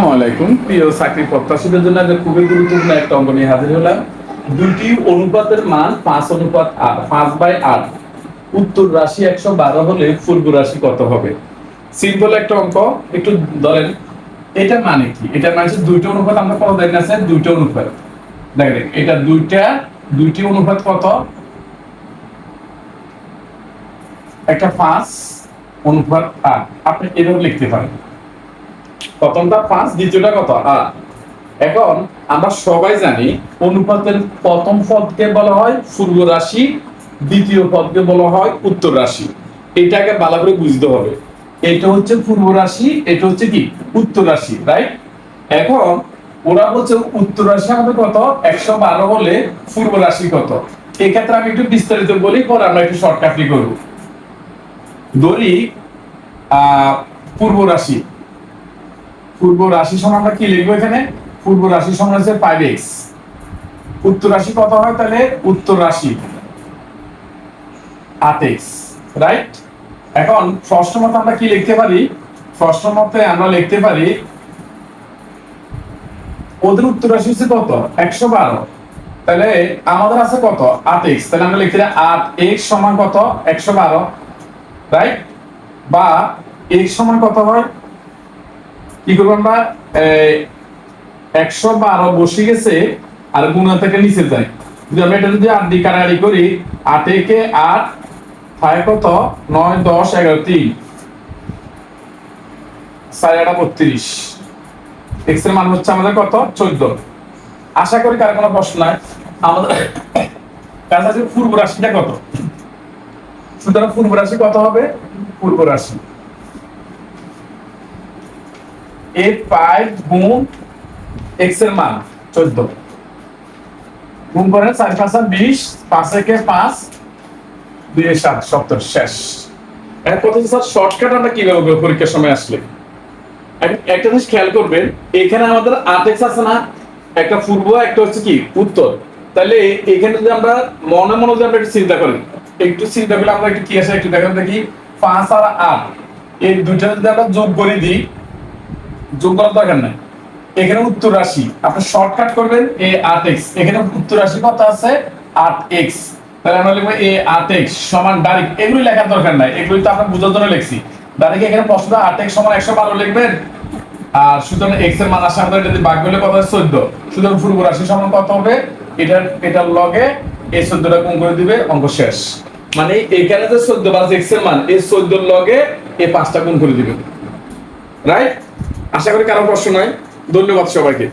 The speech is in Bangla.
আসসালামাইকুম প্রিয় চাকরি প্রত্যাশীদের জন্য আজকে খুবই গুরুত্বপূর্ণ একটা অঙ্ক নিয়ে হাজির হলাম। দুটি অনুপাতের মান 5:8, 5/8। উত্তর রাশি 112 হলে পূর্ব রাশি কত হবে? সিম্পল একটা অঙ্ক। একটু ধরেন এটা মানে কি? এটা মানে হচ্ছে দুইটা অনুপাত। আমরা কত দেখেন আছে? দুইটা অনুপাত। দেখেন এটা দুইটি অনুপাত কত? একটা 5:8। আপনি এভাবে লিখতে পারেন, প্রথমটা 5, দ্বিতীয়টা কত 8। এখন আমরা সবাই জানি অনুপাতের প্রথম পদকে বলা হয় পূর্ব রাশি, দ্বিতীয় পদকে বলা হয় উত্তর রাশি। এটাকে ভালো করে বুঝতে হবে। এটা হচ্ছে পূর্ব রাশি, এটা হচ্ছে কি উত্তর রাশি, রাইট? এখন ওরা বলছে উত্তর রাশি আমাদের কত? 112 হলে পূর্ব রাশি কত? এই ক্ষেত্রে আমি একটু বিস্তারিত বলি, পরে আমরা একটু শর্টকাটলি করব। ধরি পূর্ব রাশি। পূর্ব রাশি সমান আমরা কি লিখবো এখানে? পূর্ব রাশি সমান হচ্ছে 5x। উত্তর রাশি কত হয় তাহলে? উত্তর রাশি 8x, রাইট? এখন প্রশ্ন মতে আমরা কি লিখতে পারি? প্রশ্ন মতে আমরা লিখতে পারি ওদের উত্তর রাশি হচ্ছে কত? 112। তাহলে আমাদের আছে কত? 8x। তাহলে আমরা লিখতে পারি 8x সমান কত? 112, রাইট? বা x সমান কত হয়? কি করবো আমরা? 112 বসে গেছে আর গুণা থেকে নিচে যায়। যদি আমরা এটা যদি 8 দিয়ে কাটাকাটি করি, 8 একে 8, 5 কত? 9, 10, 11, 3, 4 8 32। x এর মান হচ্ছে আমাদের কত? 14। আশা করি কার কোনো প্রশ্ন নাই। আমাদের কাছে আছে পূর্ব রাশিটা কত। সুতরাং পূর্ব রাশি কত হবে? পূর্ব রাশি এ 5 গুণ x এর মান 14, গুণ করেন 4 5 20, 5 একে 5, 2 এ 7, 70 শেষ। এখন কত স্যার শর্টকাট আমরা কিভাবে করব পরীক্ষার সময় আসলে? একটা জিনিস খেয়াল করবেন, এখানে আমাদের 8x আছে না? একটা পূর্ব, একটা হচ্ছে কি উত্তর। তাহলে এখানে যদি আমরা মনে মনে যদি আমরা একটু চিন্তা করি, একটু চিন্তা করলে আমরা একটু কি আসে একটু দেখেন দেখি। 5 আর 8 এই দুইটা যদি আমরা যোগ করে দিই, যোগ করার দরকার নাই। এখানে উত্তর রাশি আপনি শর্টকাট করবেন a 8x। এখানে উত্তর রাশি কত আছে? 8x। তাহলে আমরা লিখব a 8x সমান ডাইরেক্ট, এগুলি লেখার দরকার নাই, এগুলি তো আমরা বোঝার জন্য লিখছি। ডাইরেক্ট এখানে প্রশ্নটা 8x সমান 112 লিখবেন। আর সুতরাং x এর মান আসে আমাদের এটা যদি ভাগ করলে কত হয়? 14। সুতরাং পূর্ব রাশি সমান কত হবে? এটার লগে এই 14টা গুণ করে দিবে, অঙ্ক শেষ। মানে এখানে যে 14 বাস x এর মান, এই 14 এর লগে এই 5টা গুণ করে দিবে, রাইট? আশা করি কারো প্রশ্ন নাই। ধন্যবাদ সবাইকে।